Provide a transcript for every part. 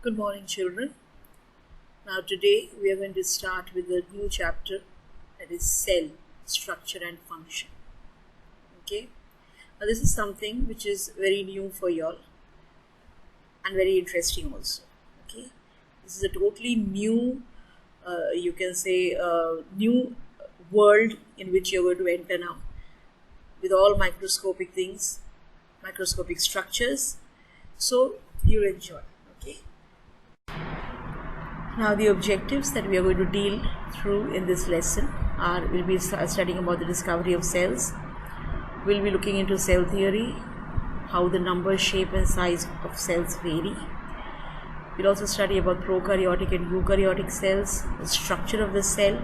Good morning, children. Now, today we are going to start with a new chapter, that is cell structure and function. Okay, now this is something which is very new for you all and very interesting also. Okay, this is a totally new, you can say, new world in which you're going to enter now, with all microscopic things, microscopic structures. So you'll enjoy. Okay. Now the objectives that we are going to deal through in this lesson are, we'll be studying about the discovery of cells. We'll be looking into cell theory, how the number, shape and size of cells vary. We'll also study about prokaryotic and eukaryotic cells, the structure of the cell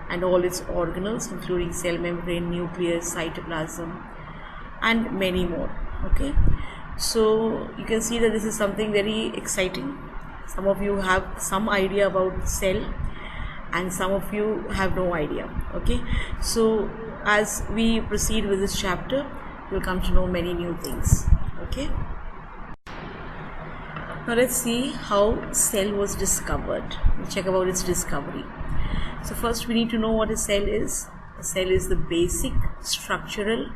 and all its organelles, including cell membrane, nucleus, cytoplasm and many more. Okay, so you can see that this is something very exciting. Some of you have some idea about cell and some of you have no idea. Okay, so as we proceed with this chapter, you'll come to know many new things. Okay, now let's see how cell was discovered. We'll check about its discovery. So first we need to know what a cell is. A cell is the basic structural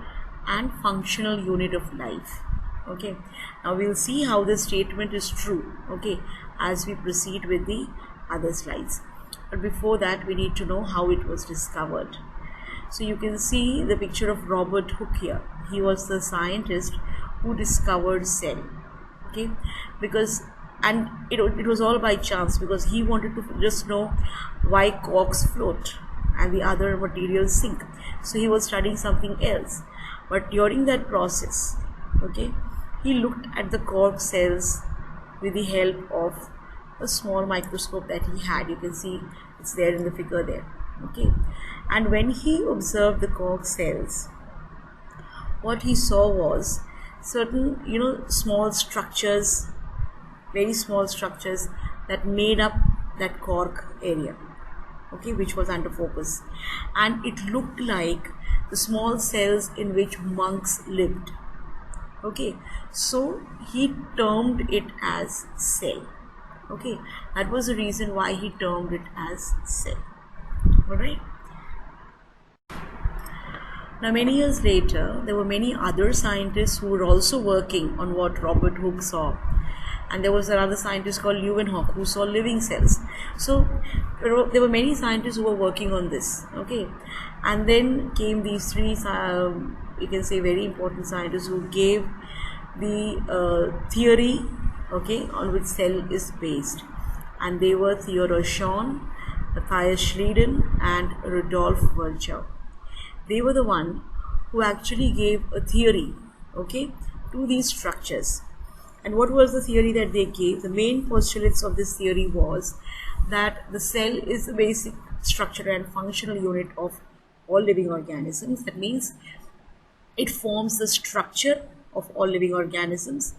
and functional unit of life. Okay, now we'll see how this statement is true, okay, as we proceed with the other slides. But before that, we need to know how it was discovered. So you can see the picture of Robert Hooke here. He was the scientist who discovered cell. Okay, because it was all by chance, because he wanted to just know why corks float and the other materials sink. So he was studying something else, but during that process, okay, he looked at the cork cells with the help of a small microscope that he had. You can see it's there in the figure there. Okay, and when he observed the cork cells, what he saw was certain, small structures, very small structures that made up that cork area, okay, which was under focus, and it looked like the small cells in which monks lived. Okay, so he termed it as cell. Okay, that was the reason why he termed it as cell. All right. Now, many years later, there were many other scientists who were also working on what Robert Hooke saw. And there was another scientist called Leeuwenhoek who saw living cells. So there were many scientists who were working on this. Okay, and then came these three, you can say, very important scientists who gave the theory, okay, on which cell is based. And they were Theodor Schwann, Matthias Schleiden and Rudolf Virchow. They were the one who actually gave a theory, okay, to these structures. And what was the theory that they gave? The main postulates of this theory was that the cell is the basic structure and functional unit of all living organisms. That means it forms the structure of all living organisms,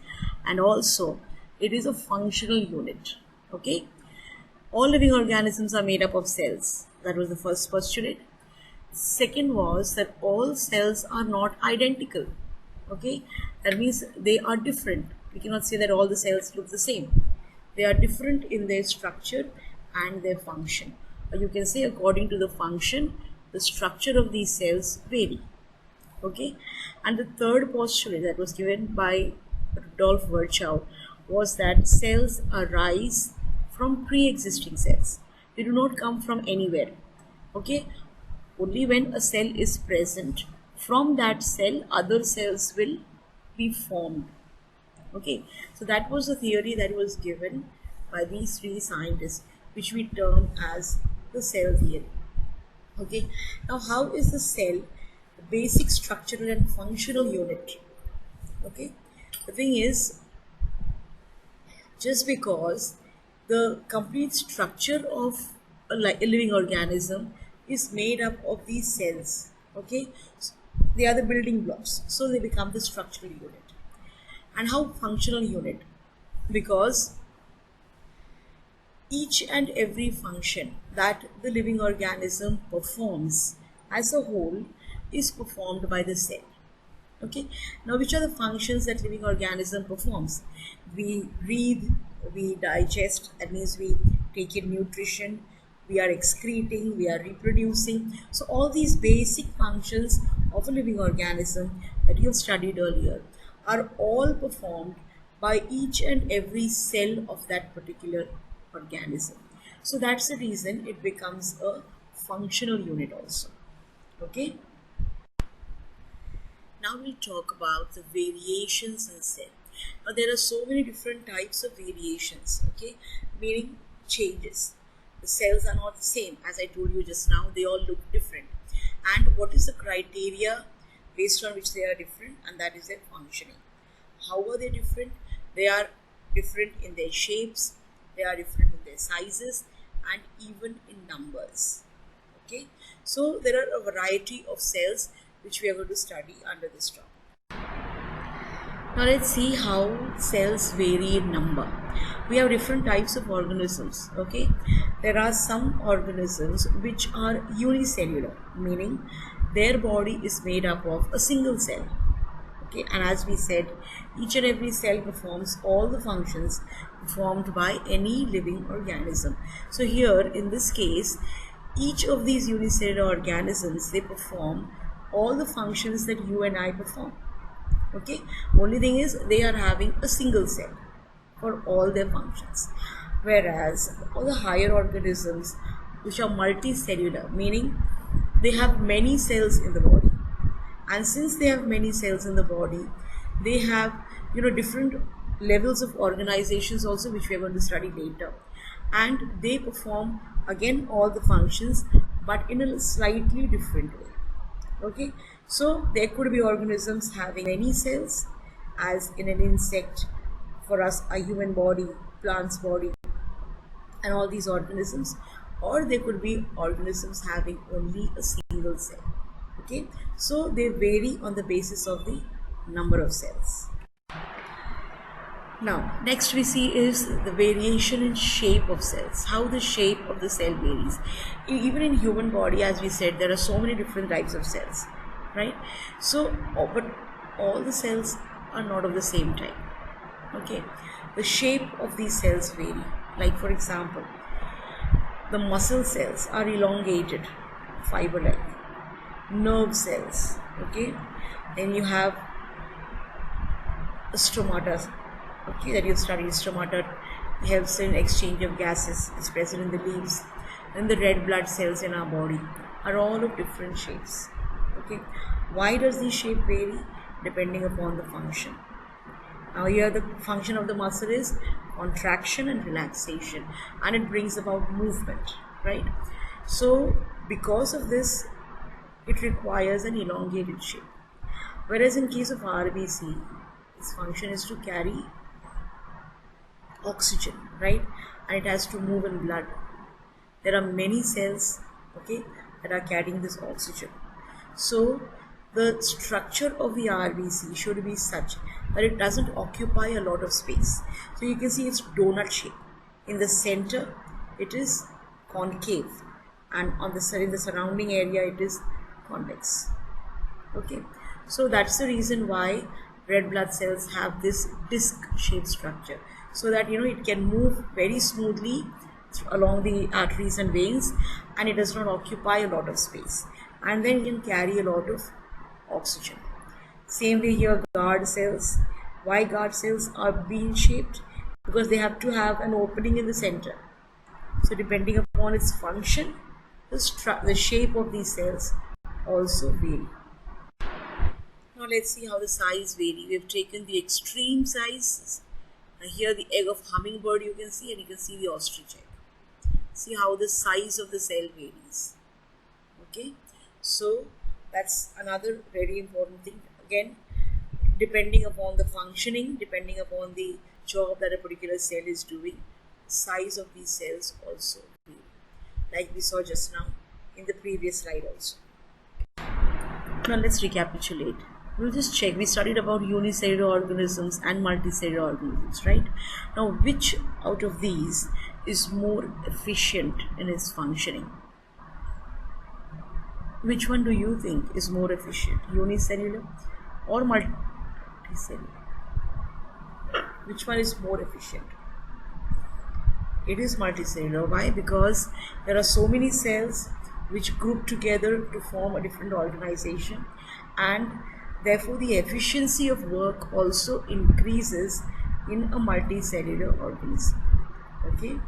and also it is a functional unit. Okay, all living organisms are made up of cells. That was the first postulate. Second was that all cells are not identical. Okay, that means they are different. We cannot say that all the cells look the same. They are different in their structure and their function. Or you can say, according to the function, the structure of these cells vary. Okay, and the third postulate that was given by Rudolf Virchow was that cells arise from pre-existing cells. They do not come from anywhere. Okay, only when a cell is present, from that cell other cells will be formed. Okay, so that was the theory that was given by these three scientists, which we term as the cell theory. Okay, now how is the cell the basic structural and functional unit? Okay, the thing is, just because the complete structure of a living organism is made up of these cells, okay, they are the building blocks, so they become the structural unit. And how functional unit? Because each and every function that the living organism performs as a whole is performed by the cell. Okay, now which are the functions that living organism performs? We breathe, we digest, that means we take in nutrition, we are excreting, we are reproducing. So all these basic functions of a living organism that you have studied earlier are all performed by each and every cell of that particular organism. So that's the reason it becomes a functional unit also. Okay. Now we'll talk about the variations in cell. Now there are so many different types of variations, okay, meaning changes. The cells are not the same, as I told you just now, they all look different. And what is the criteria based on which they are different? And that is their functioning. How are they different? They are different in their shapes, they are different in their sizes, and even in numbers. Okay, so there are a variety of cells which we are going to study under this topic. Now let's see how cells vary in number. We have different types of organisms. Okay, there are some organisms which are unicellular, meaning their body is made up of a single cell. Okay, and as we said, each and every cell performs all the functions performed by any living organism. So here in this case, each of these unicellular organisms, they perform all the functions that you and I perform. Okay, only thing is they are having a single cell for all their functions, whereas all the higher organisms which are multicellular, meaning they have many cells in the body, and since they have many cells in the body, they have different levels of organizations also, which we are going to study later, and they perform again all the functions but in a slightly different way. Okay, so there could be organisms having many cells, as in an insect, for us a human body, plant's body, and all these organisms, or there could be organisms having only a single cell. Okay, so they vary on the basis of the number of cells. Now next we see is the variation in shape of cells, how the shape of the cell varies. Even in human body, as we said, there are so many different types of cells, right? So but all the cells are not of the same type. Okay, the shape of these cells vary. Like for example, the muscle cells are elongated, fiber-like. Nerve cells, okay, then you have stomata, okay, that you've studied. Stomata helps in exchange of gases, is present in the leaves. Then the red blood cells in our body are all of different shapes. Okay, why does the shape vary? Depending upon the function. Now here the function of the muscle is contraction and relaxation, and it brings about movement, right? So because of this, it requires an elongated shape. Whereas in case of RBC, its function is to carry oxygen, right? And it has to move in blood. There are many cells, okay, that are carrying this oxygen. So the structure of the RBC should be such that it doesn't occupy a lot of space. So you can see it's donut shape. In the center, it is concave, and in the surrounding area, it is convex. Okay, so that's the reason why red blood cells have this disc shaped structure, so that it can move very smoothly along the arteries and veins, and it does not occupy a lot of space, and then it can carry a lot of oxygen. Same way here, guard cells. Why guard cells are bean shaped? Because they have to have an opening in the center. So depending upon its function, the shape of these cells also vary. Now let's see how the size vary. We have taken the extreme sizes. Now here the egg of hummingbird you can see, and you can see the ostrich egg. See how the size of the cell varies. Okay, so that's another very important thing. Again, depending upon the functioning, depending upon the job that a particular cell is doing, size of these cells also vary, like we saw just now in the previous slide also. Now let's recapitulate. We'll just check. We studied about unicellular organisms and multicellular organisms, right? Now, which out of these is more efficient in its functioning? Which one do you think is more efficient, unicellular or multicellular? Which one is more efficient? It is multicellular. Why? Because there are so many cells which group together to form a different organization, and therefore the efficiency of work also increases in a multicellular organism. Okay.